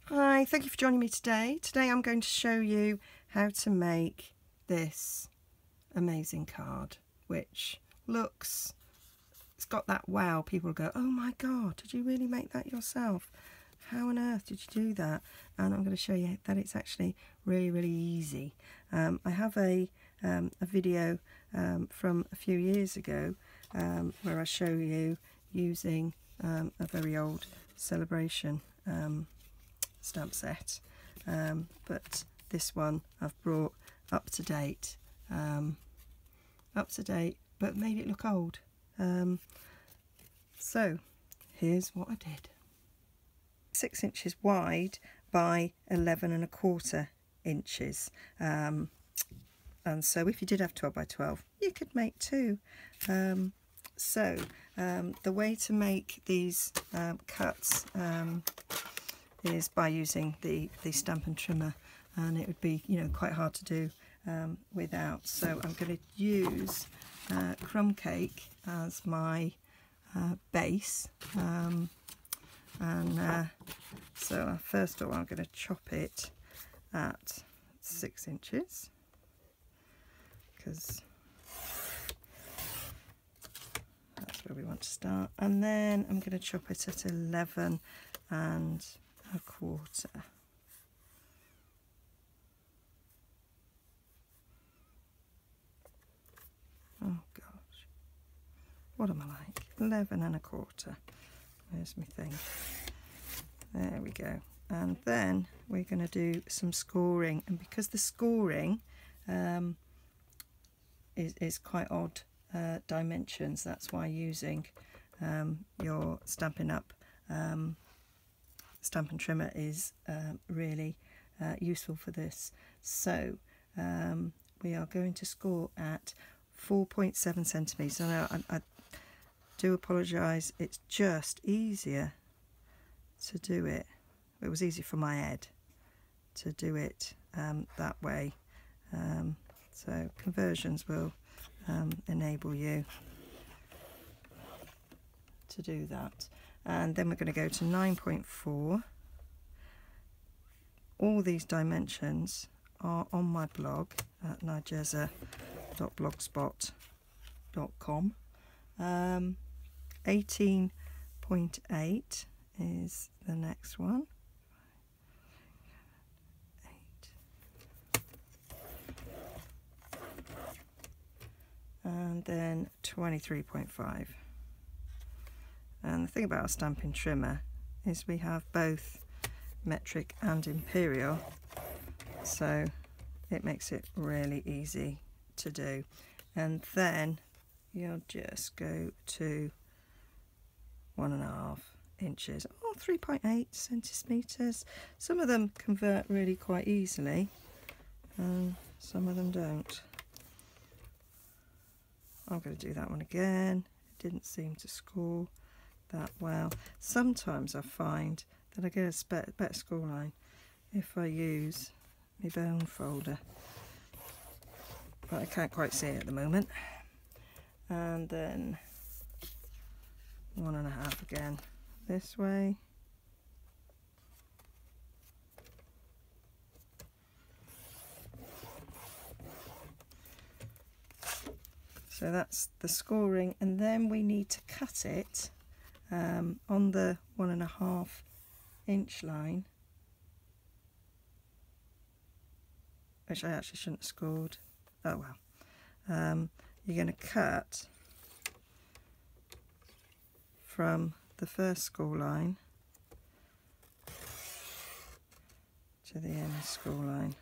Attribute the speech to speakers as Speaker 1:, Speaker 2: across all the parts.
Speaker 1: Hi, thank you for joining me today. Today I'm going to show you how to make this amazing card, which looks, it's got that wow. People go, oh my god, did you really make that yourself? How on earth did you do that? And I'm going to show you that it's actually really easy. I have a video from a few years ago where I show you using a very old celebration stamp set, but this one I've brought up to date but made it look old. So here's what I did. 6 inches wide by 11¼ inches, and so if you did have 12 by 12 you could make two. So the way to make these cuts is by using the Stampin trimmer, and it would be, you know, quite hard to do without. So I'm going to use crumb cake as my base, so first of all I'm going to chop it at 6 inches because that's where we want to start, and then I'm going to chop it at 11¼ inches. Oh gosh, what am I like? 11¼ Where's my thing? There we go. And then we're going to do some scoring, and because the scoring is quite odd dimensions, that's why using your Stampin' Up! Stampin' trimmer is really useful for this. So we are going to score at 4.7 centimetres. I do apologise, it's just easier to do it. It was easy for my head to do it that way. So conversions will enable you to do that. And then we're going to go to 9.4. All these dimensions are on my blog at nigezza.blogspot.com. 18.8 is the next one. 8. And then 23.5. And the thing about a Stampin' trimmer is we have both metric and imperial, so it makes it really easy to do. And then you'll just go to 1½ inches or 3.8 centimetres. Some of them convert really quite easily and some of them don't. I'm going to do that one again. It didn't seem to score that well. Sometimes I find that I get a better score line if I use my bone folder, but I can't quite see it at the moment. And then 1½ again this way. So that's the scoring, and then we need to cut it on the 1½ inch line, which I actually shouldn't have scored. Oh well. You're going to cut from the first score line to the end score line.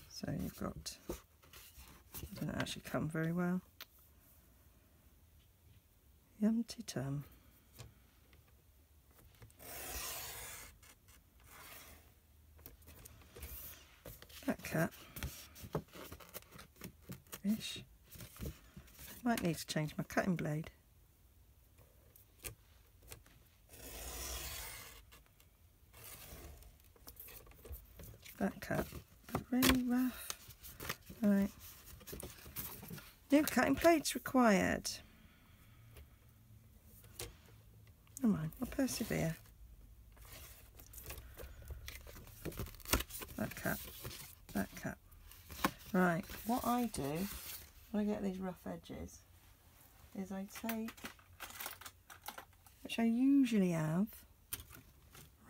Speaker 1: So you've got, it doesn't actually come very well. Yum-ti-tum. That cut ish. Might need to change my cutting blade. that cut, but really rough. Right. New cutting plates required. Never mind, I'll persevere. That cut, that cut. Right, what I do when I get these rough edges is I take, which I usually have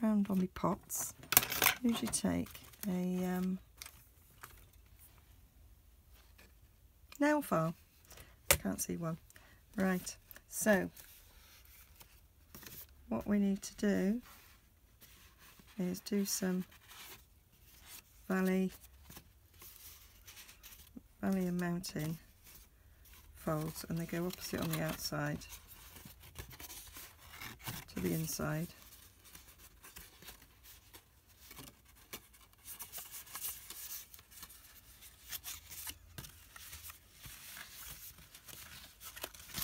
Speaker 1: around on my pots, usually take a nail file. Can't see one. Right, so what we need to do is do some valley and mountain folds, and they go opposite on the outside to the inside.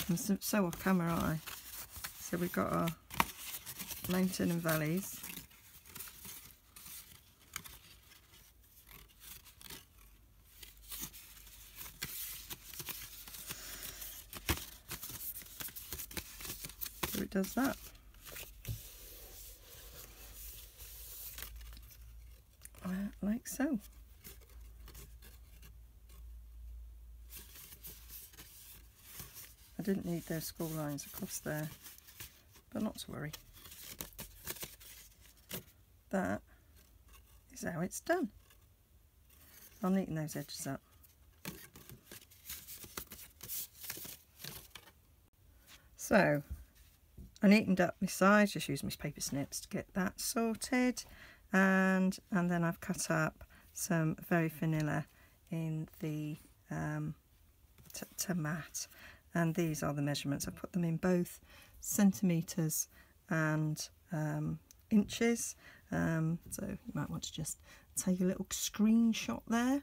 Speaker 1: I'm so off camera, aren't I? So we've got our mountain and valleys. So it does that. Like so. I didn't need those school lines across there, but not to worry. That is how it's done. I'll neaten those edges up. So I neatened up my sides, just used my paper snips to get that sorted, and then I've cut up some very vanilla in the to matte, and these are the measurements. I put them in both centimetres and inches, so you might want to just take a little screenshot there.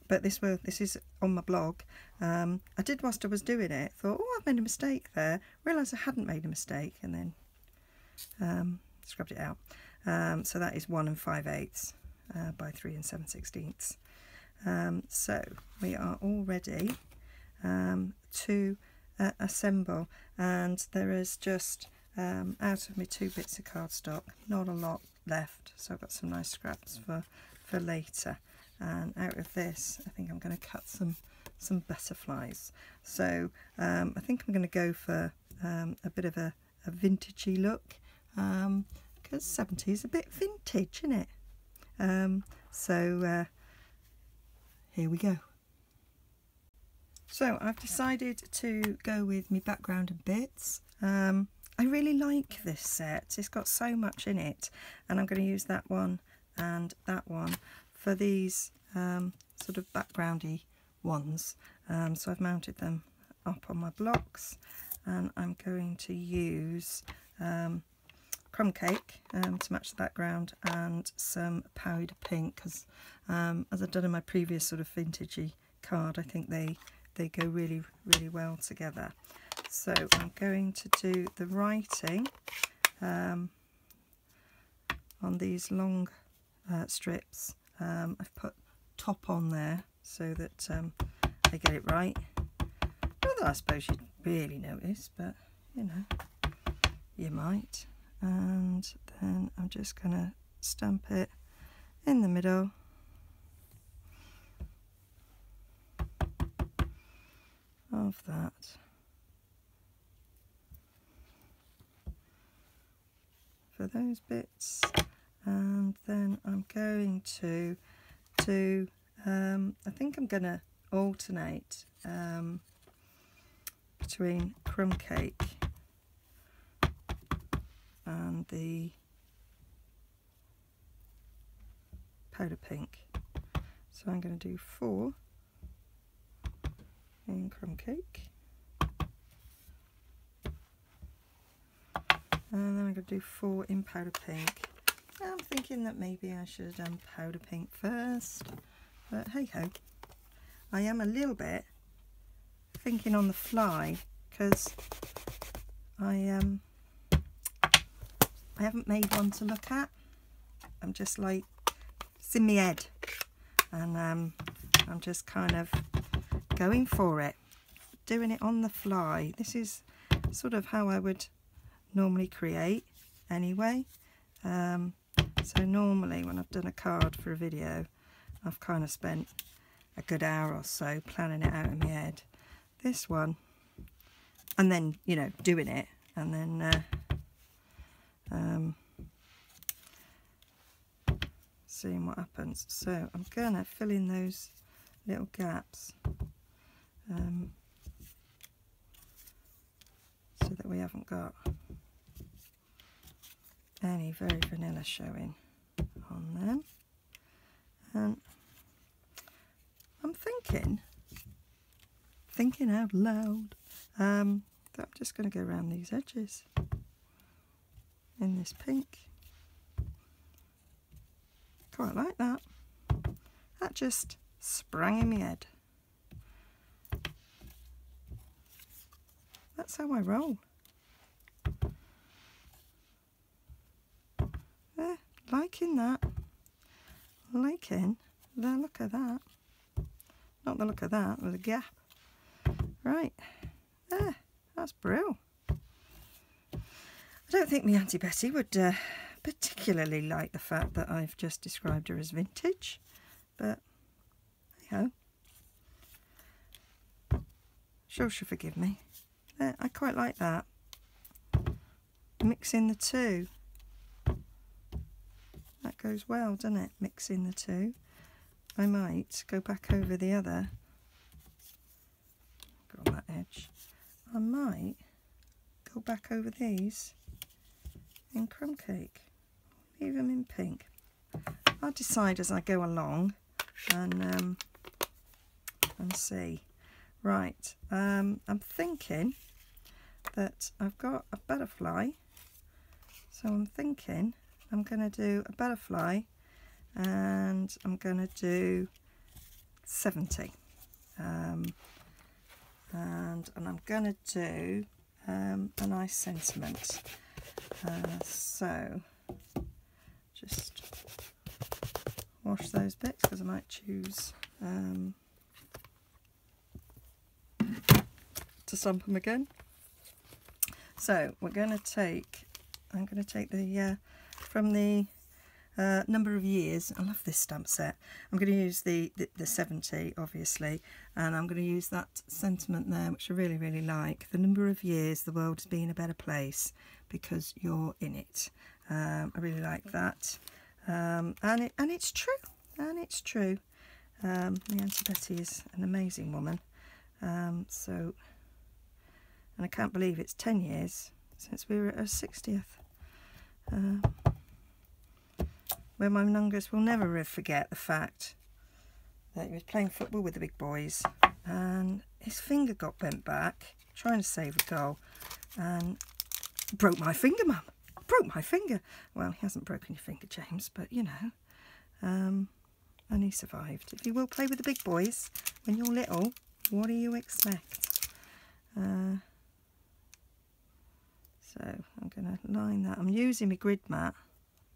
Speaker 1: But this is on my blog. I did whilst I was doing it, thought, oh, I've made a mistake there, realised I hadn't made a mistake, and then scrubbed it out. So that is 1 5/8 by 3 7/16. So we are all ready to assemble, and there is just out of my 2 bits of cardstock, not a lot left, so I've got some nice scraps for later. And out of this, I think I'm going to cut some butterflies. So I think I'm going to go for a bit of a vintagey look, because 70 is a bit vintage, isn't it? So here we go. So I've decided to go with my background and bits. I really like this set. It's got so much in it, and I'm going to use that one and that one for these sort of backgroundy ones. So I've mounted them up on my blocks, and I'm going to use crumb cake to match the background, and some powder pink, because as I've done in my previous sort of vintagey card, I think they go really well together. So I'm going to do the writing on these long strips. I've put top on there so that I get it right. Not that I suppose you'd really notice, but you know, you might. And then I'm just going to stamp it in the middle. Of that. For those bits, and then I'm going to do, I think I'm going to alternate between crumb cake and the powder pink. So I'm going to do 4 in crumb cake, and then I'm going to do 4 in powder pink. I'm thinking that maybe I should have done powder pink first, but hey ho. I am a little bit thinking on the fly, because I haven't made one to look at. I'm just like It's in my head, and I'm just kind of going for it, doing it on the fly. This is sort of how I would normally create anyway. So normally when I've done a card for a video, I've kind of spent a good hour or so planning it out in my head. This one, and then, you know, doing it, and then seeing what happens. So I'm gonna fill in those little gaps so that we haven't got any very vanilla showing on them. And I'm thinking out loud, that I'm just going to go around these edges in this pink. Quite like that. That just sprang in my head. That's how I roll. There, liking that. Liking the look of that. Not the look of that, with a gap. Right, there, that's brilliant. I don't think my Auntie Betty would particularly like the fact that I've just described her as vintage, but hey ho. Sure she'll forgive me. There, I quite like that. Mixing the two. That goes well, doesn't it? Mixing the two. I might go back over the other. Go on that edge. I might go back over these in crumb cake. Leave them in pink. I'll decide as I go along and see. Right, I'm thinking that I've got a butterfly, so I'm thinking I'm going to do a butterfly, and I'm going to do 70, and I'm going to do a nice sentiment. So just wash those bits because I might choose to stamp them again. So we're going to take, I'm going to take the from the number of years. I love this stamp set. I'm going to use the 70 obviously, and I'm going to use that sentiment there, which I really, really like. The number of years the world has been a better place because you're in it. I really like that, and it's true, and it's true. My Auntie Betty is an amazing woman. So, and I can't believe it's 10 years since we were at her 60th. Where my youngest will never forget the fact that he was playing football with the big boys and his finger got bent back trying to save a goal and broke my finger, Mum. Broke my finger. Well, he hasn't broken your finger, James, but you know. And he survived. If you will play with the big boys when you're little, what do you expect? So I'm going to line that. I'm using my grid mat,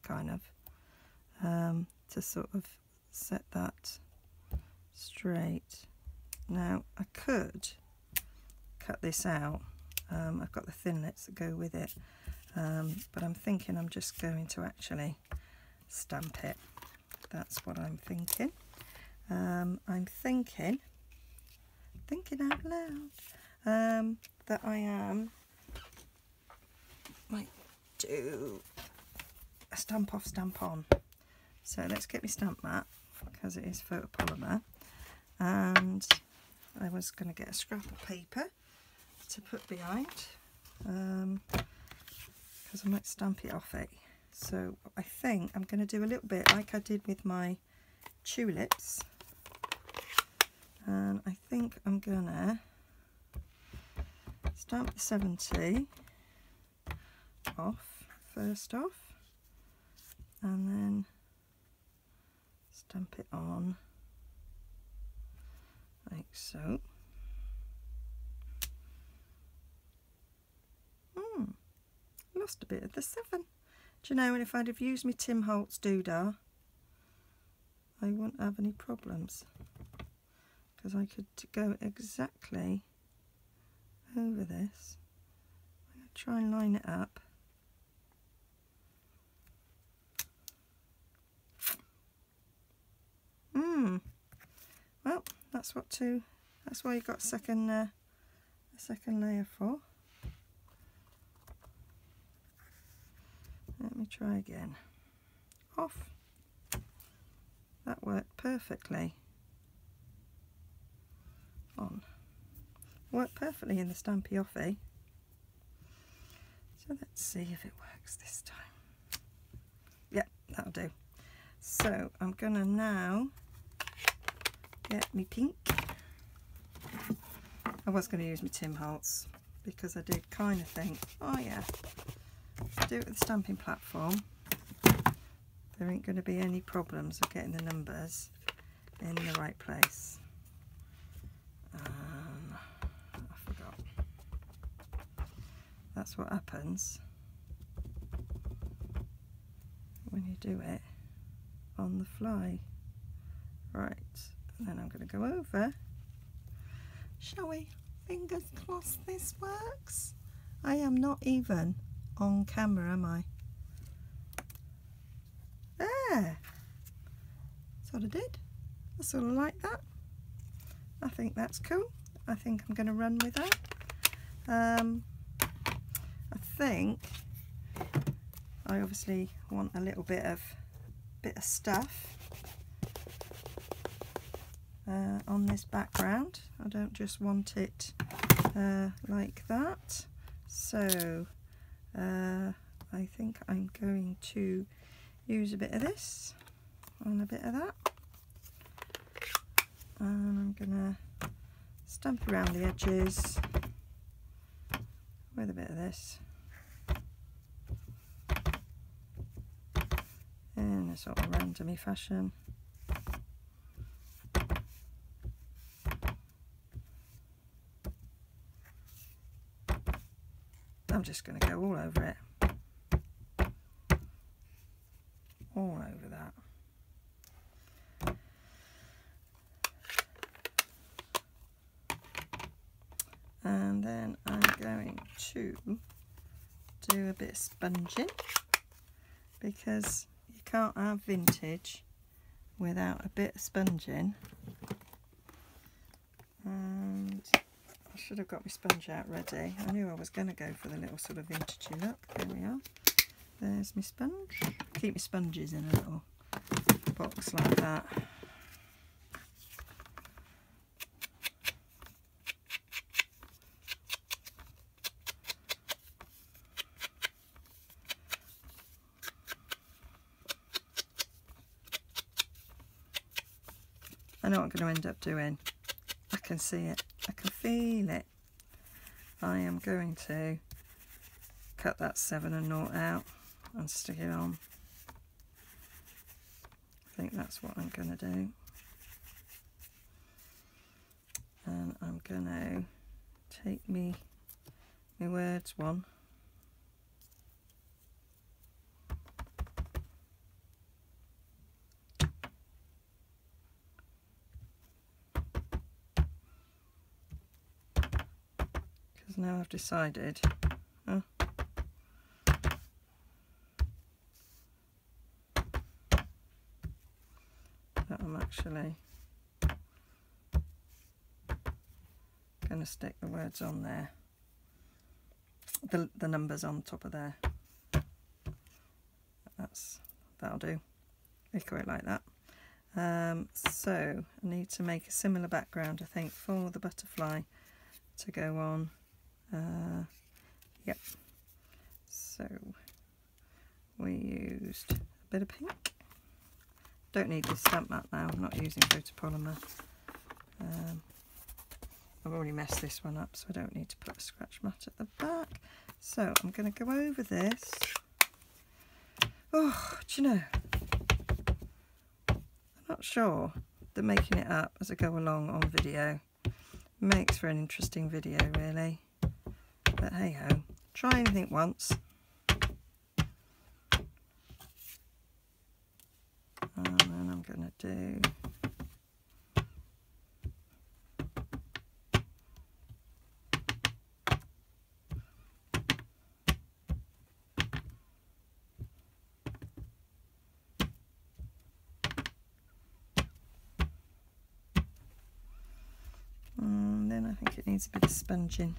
Speaker 1: kind of, to sort of set that straight. Now I could cut this out. I've got the thinlits that go with it, but I'm thinking I'm just going to actually stamp it. That's what I'm thinking. I'm thinking out loud, that I might do a stamp off, stamp on. So let's get my stamp mat, because it is photopolymer, and I was going to get a scrap of paper to put behind, because I might stamp it off it. So I think I'm going to do a little bit like I did with my tulips, and I think I'm going to stamp the 70 off first off, and then stamp it on like so. Lost a bit of the 7. Do you know, and if I'd have used my Tim Holtz doodah, I wouldn't have any problems, because I could go exactly over this. I'm going to try and line it up. Well, that's why you've got a second layer for. Let me try again. Off. That worked perfectly. On. Worked perfectly in the Stampy Offie. So let's see if it works this time. Yep, that'll do. So I'm gonna now get me pink. I was going to use my Tim Holtz because I did kind of think, oh yeah, do it with the stamping platform. There ain't going to be any problems of getting the numbers in the right place. I forgot. That's what happens when you do it on the fly. Right, and then I'm going to go over. Shall we? Fingers crossed this works. I am not even on camera, am I? There. That's what I did. I sort of like that. I think that's cool. I think I'm going to run with that. I think I obviously want a little bit of stuff on this background. I don't just want it like that. So I think I'm going to use a bit of this and a bit of that, and I'm gonna stamp around the edges with a bit of this in a sort of randomy fashion. I'm just going to go all over it. All over that. And then I'm going to do a bit of sponging, because you can't have vintage without a bit of sponging. And I should have got my sponge out ready. I knew I was going to go for the little sort of vintagey look. There we are. There's my sponge. Keep my sponges in a little box like that. I know what I'm going to end up doing. I can see it. I can feel it. I am going to cut that 7 and 0 out and stick it on. I think that's what I'm going to do. And I'm going to take my words one. Because now I've decided that I'm actually going to stick the words on there, the numbers on top of there. That'll do. Echo it like that. So I need to make a similar background, I think, for the butterfly to go on. Yep. So we used a bit of pink. Don't need this stamp mat now. I'm not using photopolymer. I've already messed this one up, so I don't need to put a scratch mat at the back. So I'm going to go over this. Oh, do you know, I'm not sure that making it up as I go along on video makes for an interesting video, really. But hey ho, try anything once. And then I'm going to do and then I think it needs a bit of sponging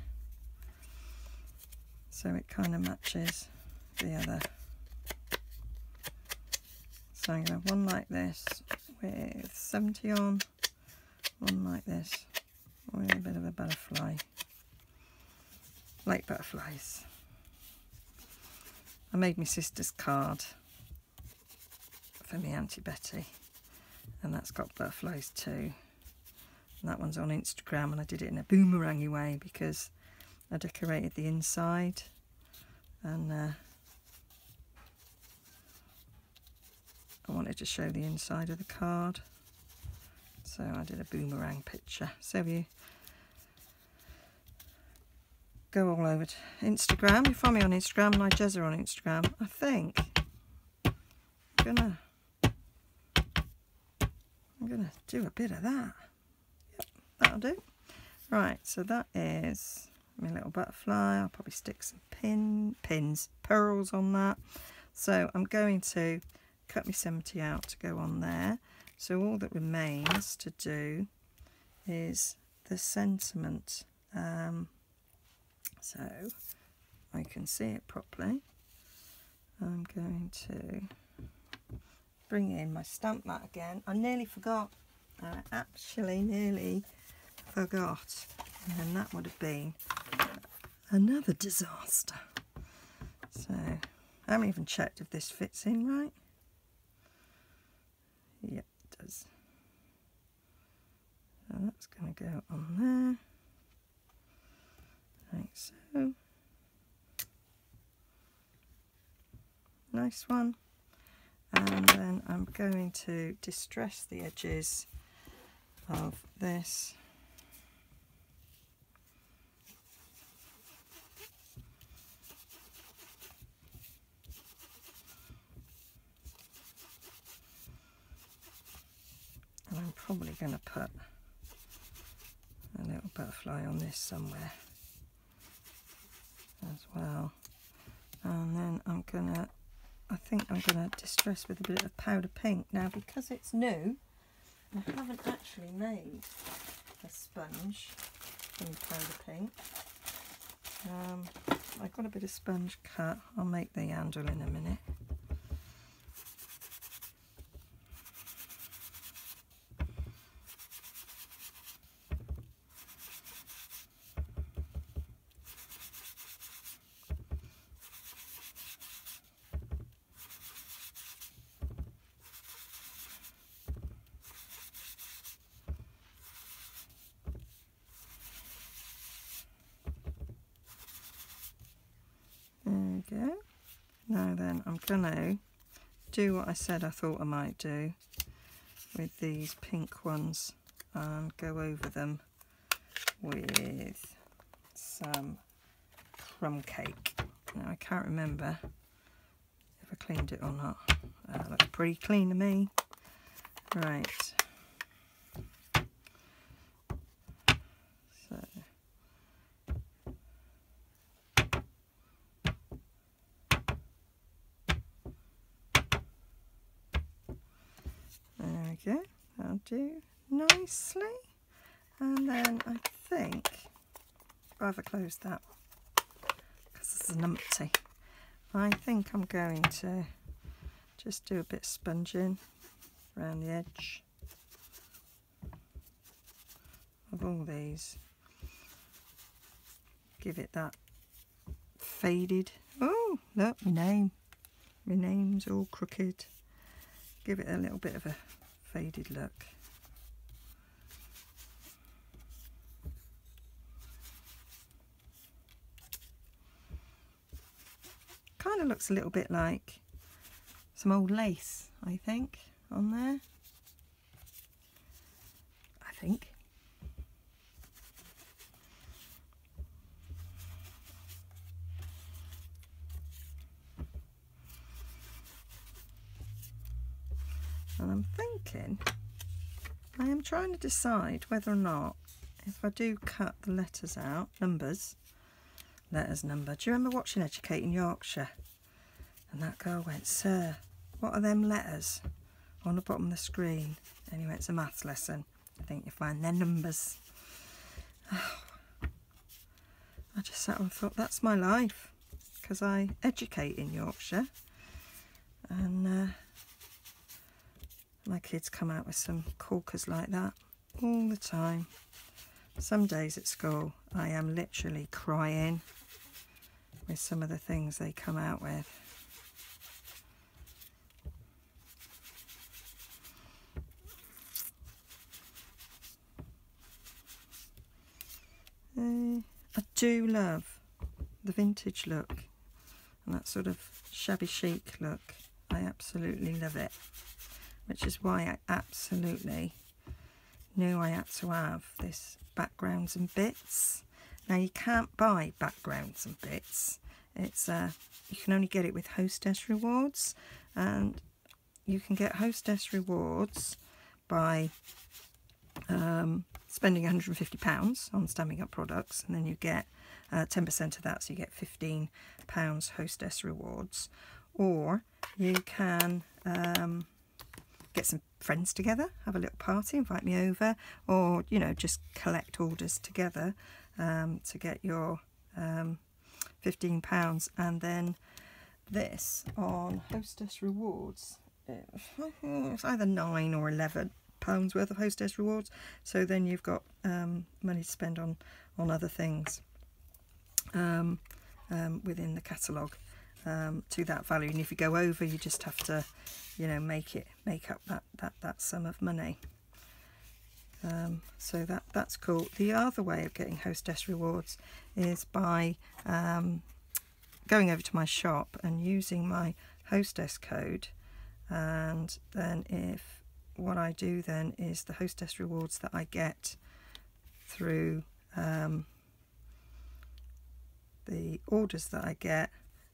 Speaker 1: so it kind of matches the other. So I'm going to have one like this with 70 on, one like this with a bit of a butterfly, like butterflies. I made my sister's card for my Auntie Betty, and that's got butterflies too. And that one's on Instagram, and I did it in a boomerangy way because I decorated the inside, and I wanted to show the inside of the card, so I did a boomerang picture. So you go all over to Instagram. You find me on Instagram, Nigezza on Instagram. I think I'm gonna do a bit of that. Yep, that'll do. Right, so that is my little butterfly. I'll probably stick some pearls on that. So I'm going to cut my 70 out to go on there. So all that remains to do is the sentiment. So I can see it properly. I'm going to bring in my stamp mat again. I nearly forgot. I actually nearly forgot. And then that would have been another disaster. So I haven't even checked if this fits in right. Yep, it does. So that's going to go on there, like so. Nice one. And then I'm going to distress the edges of this. And I'm probably going to put a little butterfly on this somewhere as well. And then I think I'm going to distress with a bit of powder pink. Now, because it's new, I haven't actually made a sponge in powder pink. I've got a bit of sponge cut. I'll make the handle in a minute. There we go. Now then, I'm going to do what I said I thought I might do with these pink ones and go over them with some crumb cake. Now I can't remember if I cleaned it or not. That looks pretty clean to me. Right. So there we go. That'll do nicely. And then I think I'll have close that because it's an empty. I think I'm going to just do a bit of sponging around the edge of all these. Give it that faded. Oh, look, my name. My name's all crooked. Give it a little bit of a faded look. Kind of looks a little bit like some old lace, I think, on there. I think. And I'm thinking, I am trying to decide whether or not, if I do cut the letters out, letters number. Do you remember watching Educating Yorkshire? And that girl went, "Sir, what are them letters on the bottom of the screen?" Anyway, it's a maths lesson. I think you find their numbers. Oh, I just sat and thought, that's my life, because I educate in Yorkshire, and my kids come out with some corkers like that all the time. Some days at school I am literally crying with some of the things they come out with. I do love the vintage look and that sort of shabby chic look. I absolutely love it, which is why I absolutely knew I had to have this backgrounds and bits. Now you can't buy backgrounds and bits. It's you can only get it with hostess rewards, and you can get hostess rewards by spending £150 on Stampin' Up products, and then you get 10% of that, so you get £15 hostess rewards. Or you can get some friends together, have a little party, invite me over, or you know, just collect orders together to get your £15. And then this on hostess rewards, it's either £9 or £11 worth of hostess rewards, so then you've got money to spend on other things within the catalogue to that value, and if you go over you just have to, you know, make up that sum of money. So that's cool. The other way of getting hostess rewards is by going over to my shop and using my hostess code, and then what I do then is the hostess rewards that I get through the orders that I get,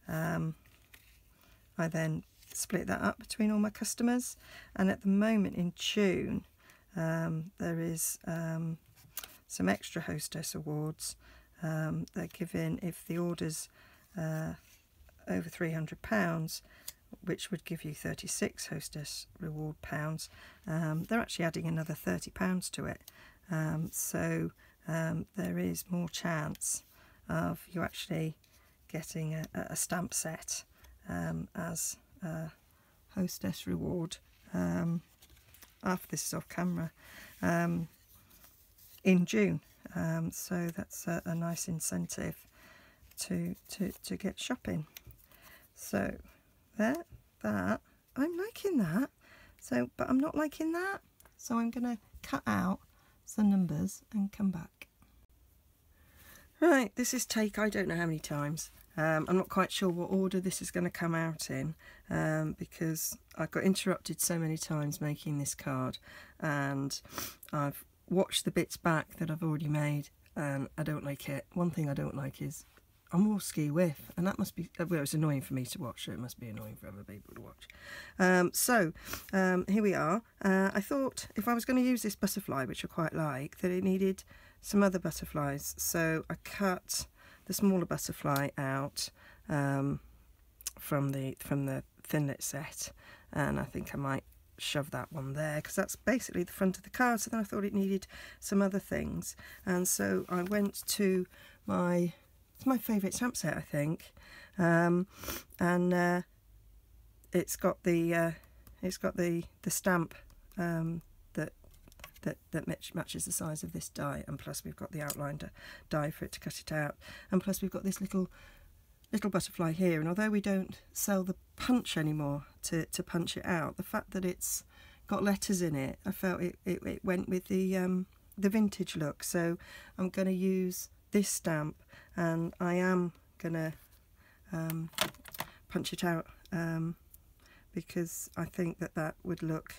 Speaker 1: I then split that up between all my customers. And at the moment in June there is some extra hostess awards. They're given if the order's over £300, which would give you 36 hostess reward pounds. They're actually adding another £30 to it, so there is more chance of you actually getting a stamp set as a hostess reward, after this is off camera, in June. So that's a nice incentive to get shopping. So that I'm liking that. So, but I'm not liking that, so I'm going to cut out some numbers and come back. Right, this is take I don't know how many times. I'm not quite sure what order this is going to come out in, because I got interrupted so many times making this card, and I've watched the bits back that I've already made, and I don't like it. One thing I don't like is I'm all ski whiff, and that must be, well, it's annoying for me to watch, so it must be annoying for other people to watch. So here we are. I thought if I was going to use this butterfly, which I quite like, that it needed some other butterflies, so I cut the smaller butterfly out from the thinlet set, and I think I might shove that one there because that's basically the front of the card. So then I thought it needed some other things, and so I went to it's my favourite stamp set, I think, and it's got the stamp that matches the size of this die, and plus we've got the outlined die for it to cut it out, and plus we've got this little butterfly here. And although we don't sell the punch anymore to punch it out, the fact that it's got letters in it, I felt it went with the vintage look. So I'm going to use this stamp, and I am going to punch it out because I think that would look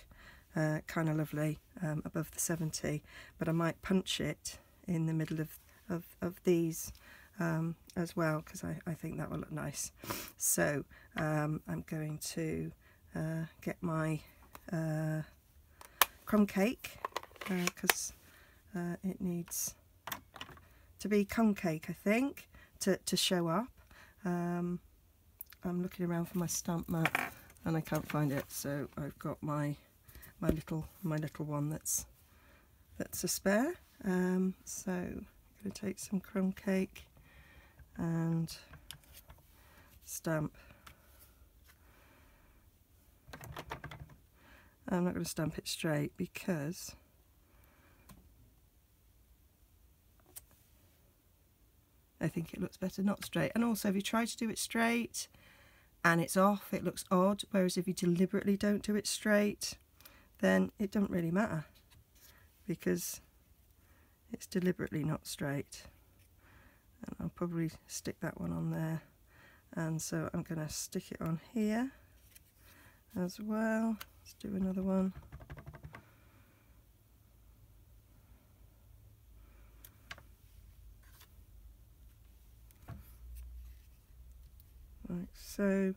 Speaker 1: kind of lovely above the 70, but I might punch it in the middle of these as well, because I think that will look nice. So I'm going to get my crumb cake because it needs to be crumb cake, I think, to show up. I'm looking around for my stamp mat and I can't find it, so I've got my little one that's a spare. So I'm going to take some crumb cake and stamp. I'm not going to stamp it straight because I think it looks better not straight. And also if you try to do it straight and it's off, it looks odd, whereas if you deliberately don't do it straight, then it doesn't really matter because it's deliberately not straight. And I'll probably stick that one on there, and so I'm going to stick it on here as well. Let's do another one. Like so,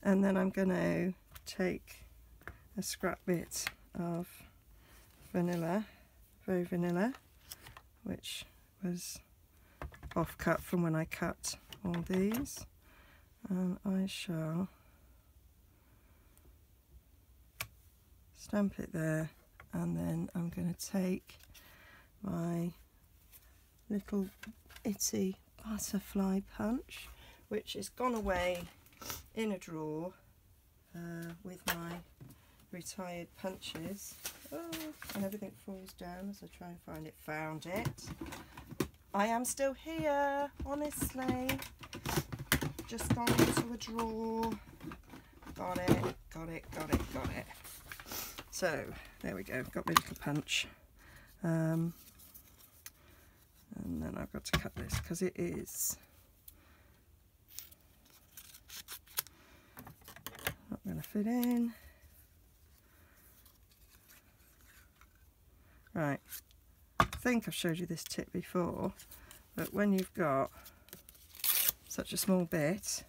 Speaker 1: and then I'm going to take a scrap bit of vanilla, faux vanilla, which was off cut from when I cut all these, and I shall stamp it there, and then I'm going to take my little itty butterfly punch, which has gone away in a drawer with my retired punches. Oh, and everything falls down as I try and find it. Found it. I am still here, honestly. Just gone into a drawer. Got it, got it, got it, got it. So, there we go, got my little punch. And then I've got to cut this because it is not going to fit in. Right, I think I've showed you this tip before, but when you've got such a small bit,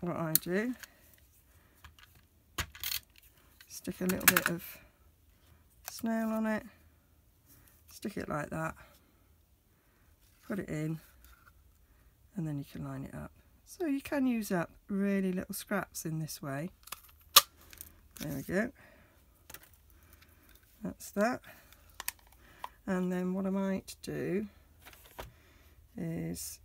Speaker 1: what I do, stick a little bit of snail on it, stick it like that, put it in, and then you can line it up. So you can use up really little scraps in this way. There we go. That's that. And then what I might do is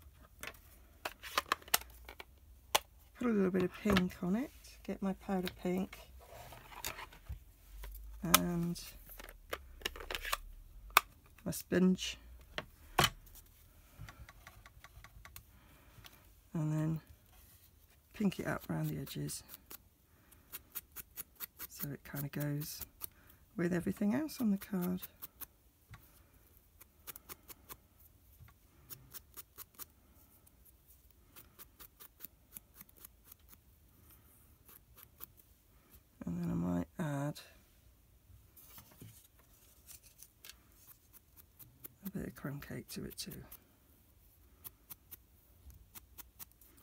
Speaker 1: put a little bit of pink on it, get my powder pink, and my sponge, and then pink it up around the edges so it kind of goes with everything else on the card. And then I might add a bit of crumb cake to it too.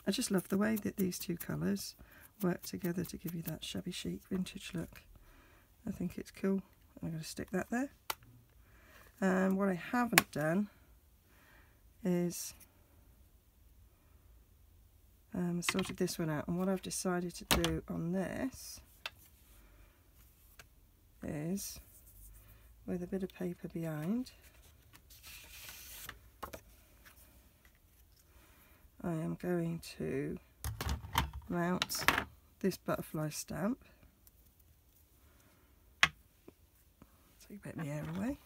Speaker 1: I just love the way that these two colours work together to give you that shabby chic vintage look. I think it's cool. I'm going to stick that there. And what I haven't done is sorted this one out, and what I've decided to do on this is, with a bit of paper behind, I am going to mount this butterfly stamp. Take a bit of the air away,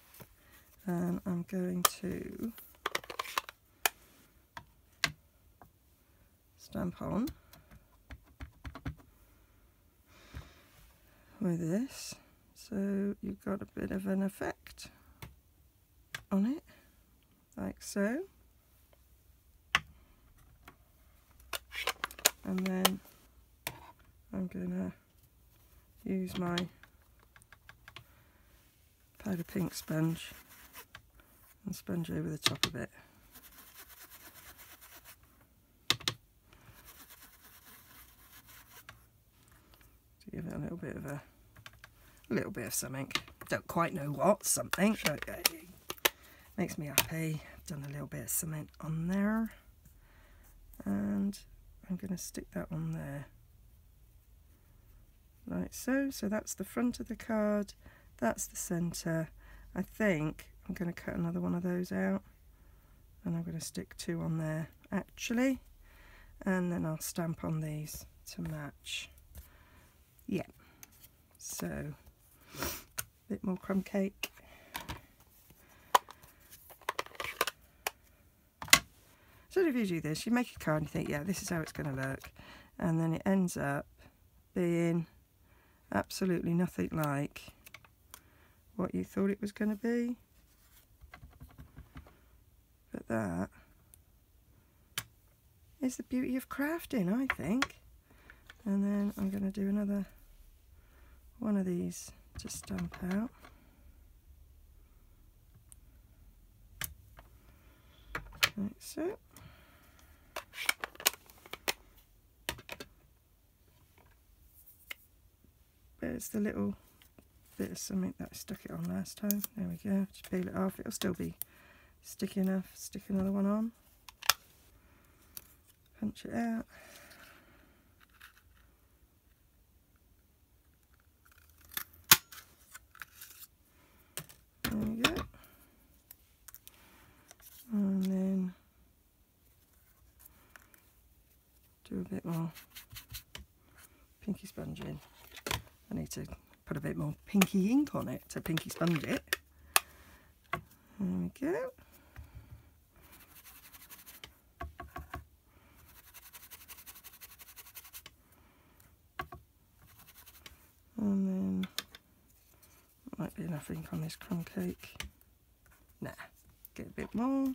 Speaker 1: and I'm going to stamp on with this, so you've got a bit of an effect on it, like so. And then I'm going to use my powder pink sponge and sponge over the top of it. To give it a little bit of something. Don't quite know what something, but it makes me happy. I've done a little bit of something on there, and I'm going to stick that on there like so. So that's the front of the card, that's the centre. I think I'm going to cut another one of those out, and I'm going to stick 2 on there actually, and then I'll stamp on these to match. Yeah, so a bit more crumb cake. So if you do this, you make a card and you think, yeah, this is how it's going to look, and then it ends up being absolutely nothing like what you thought it was going to be. But that is the beauty of crafting, I think. And then I'm going to do another one of these to stamp out. Like so. There's the little bit of something that I stuck it on last time. There we go. Just peel it off. It'll still be sticky enough. Stick another one on. Punch it out. There we go. And then do a bit more pinky sponge in. I need to put a bit more pinky ink on it to pinky sponge it. There we go. And then might be enough ink on this crumb cake. Nah, get a bit more.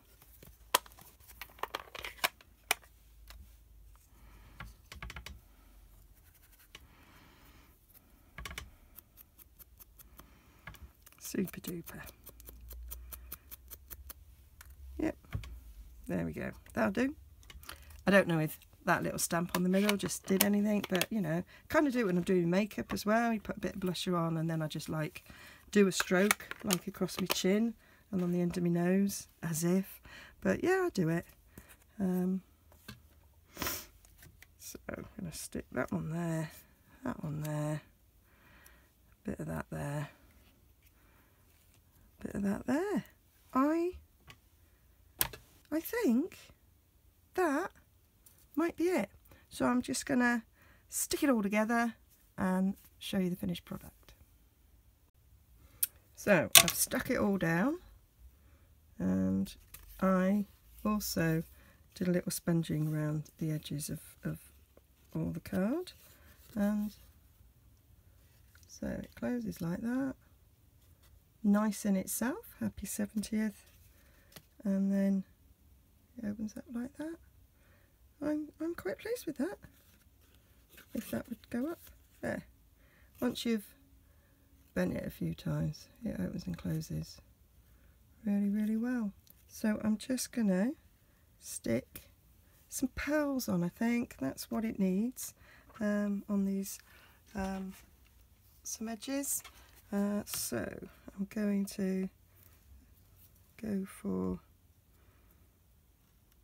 Speaker 1: Super duper. Yep, there we go. That'll do. I don't know if that little stamp on the middle just did anything, but you know, kind of do it when I'm doing makeup as well. You put a bit of blusher on, and then I just like do a stroke like across my chin and on the end of my nose, as if. But yeah, I do it. So I'm going to stick that one there, that one there, a bit of that there, a bit of that there. I think that might be it. So I'm just going to stick it all together and show you the finished product. So I've stuck it all down, and I also did a little sponging around the edges of all the card, and so it closes like that, nice in itself, happy 70th, and then it opens up like that. I'm quite pleased with that. If that would go up there. Once you've bent it a few times, it opens and closes really, really well. So I'm just gonna stick some pearls on. I think that's what it needs on these some edges. So I'm going to go for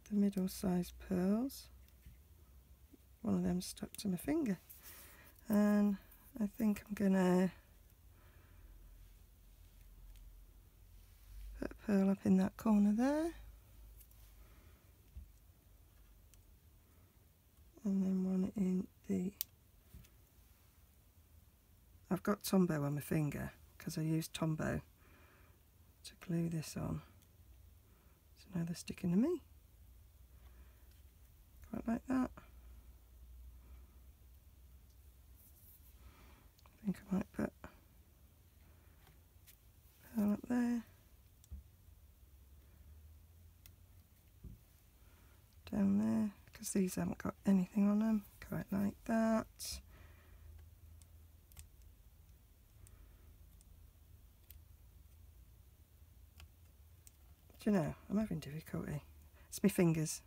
Speaker 1: the middle-sized pearls. One of them stuck to my finger, and I think I'm gonna put a pearl up in that corner there, and then one in the... I've got Tombow on my finger because I used Tombow to glue this on, so now they're sticking to me. Quite like that. I think I might put a pearl up there, down there, because these haven't got anything on them. Quite like that. Do you know, I'm having difficulty. It's my fingers.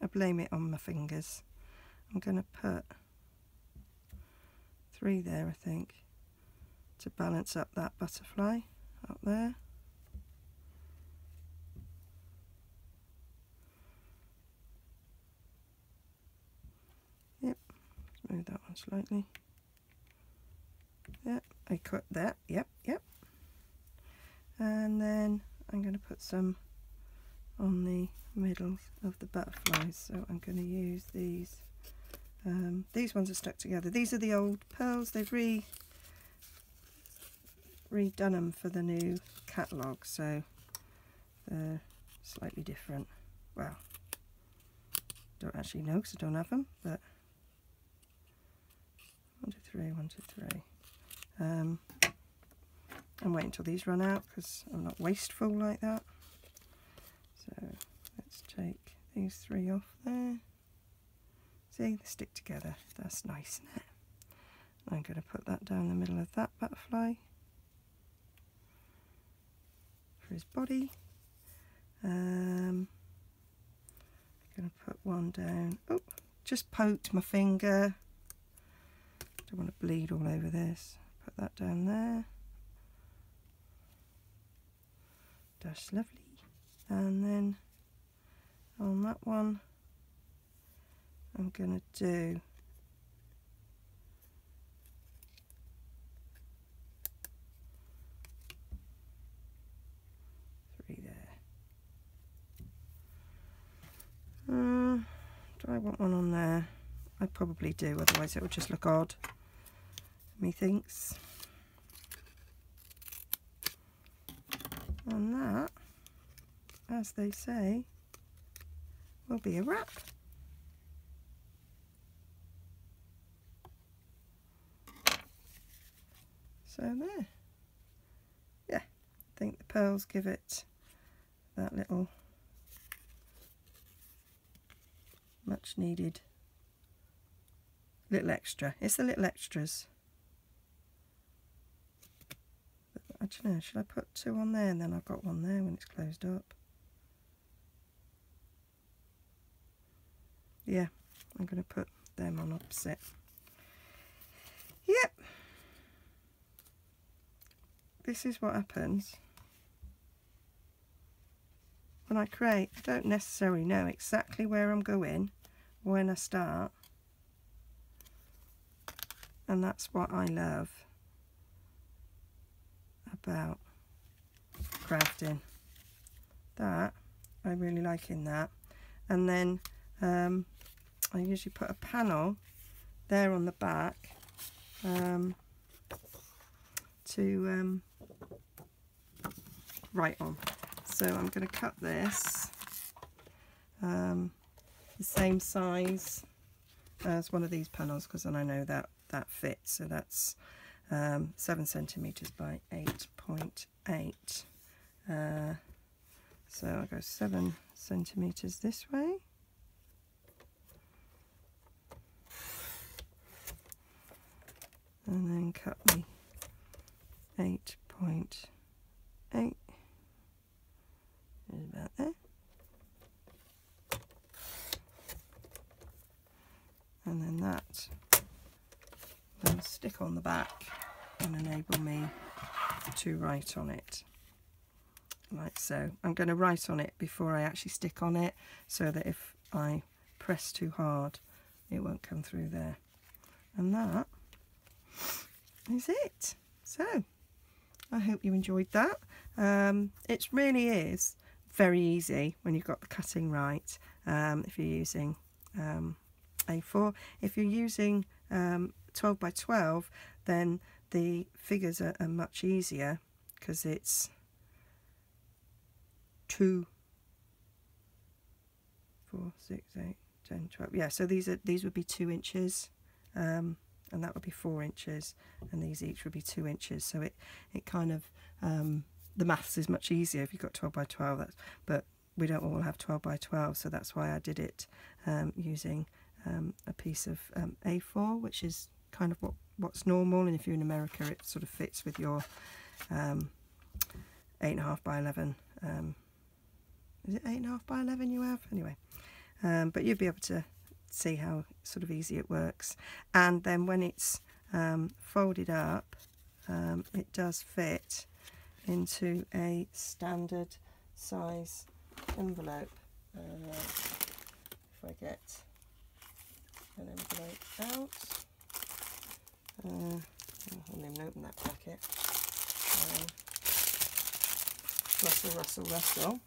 Speaker 1: I blame it on my fingers. I'm going to put 3 there, I think, to balance up that butterfly up there. Yep, let's move that one slightly. Yep, I cut that, yep. And then I'm going to put some on the middle of the butterflies, so I'm going to use these. These ones are stuck together. These are the old pearls. They've redone them for the new catalogue, so they're slightly different. Well, don't actually know because I don't have them, but 1, 2, 3, 1, 2, 3. I'm waiting until these run out because I'm not wasteful like that. So let's take these 3 off there. See, they stick together. That's nice, isn't it? I'm going to put that down the middle of that butterfly for his body. I'm going to put one down. Oh, just poked my finger. Don't want to bleed all over this. Put that down there. That's lovely. And then on that one, I'm going to do three there. Do I want one on there? I probably do, otherwise it would just look odd, methinks. And that, as they say, will be a wrap. So there. Yeah, I think the pearls give it that little much needed little extra. It's the little extras. I don't know, should I put 2 on there and then I've got one there when it's closed up? Yeah, I'm going to put them on opposite. Yep. This is what happens when I create. I don't necessarily know exactly where I'm going when I start, and that's what I love about crafting. That I really like in that. And then I usually put a panel there on the back to write on. So I'm going to cut this the same size as one of these panels, because then I know that that fits. So that's 7 centimeters by 8.8. So I'll go 7 centimeters this way. And then cut the 8.8 is about there. And then that will stick on the back and enable me to write on it, like so. I'm going to write on it before I actually stick on it, so that if I press too hard it won't come through there. And that is it. So I hope you enjoyed that. It really is very easy when you've got the cutting right. If you're using A4, if you're using 12 by 12, then the figures are much easier, because it's 2, 4, 6, 8, 10, 12. Yeah, so these would be 2 inches. And that would be 4 inches, and these each would be 2 inches. So it kind of, the maths is much easier if you've got 12 by 12. But we don't all have 12 by 12, so that's why I did it using a piece of A4, which is kind of what's normal. And if you're in America, it sort of fits with your 8.5 by 11. Is it 8.5 by 11 you have? Anyway, but you'll be able to see how sort of easy it works. And then when it's folded up, it does fit into a standard size envelope. If I get an envelope out, I haven't even opened that packet. Rustle.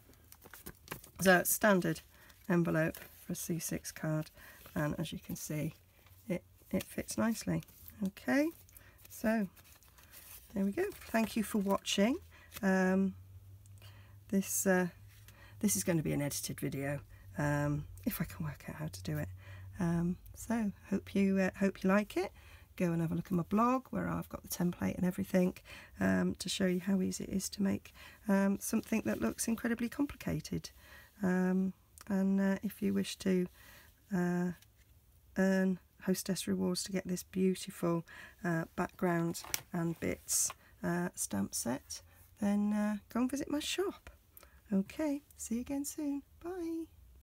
Speaker 1: So it's standard envelope for a C6 card, and as you can see, it fits nicely. Okay, so there we go. Thank you for watching. This is going to be an edited video, if I can work out how to do it. So hope you like it. Go and have a look at my blog where I've got the template and everything, to show you how easy it is to make something that looks incredibly complicated. And if you wish to earn hostess rewards to get this beautiful background and bits stamp set, then go and visit my shop. Okay, see you again soon. Bye.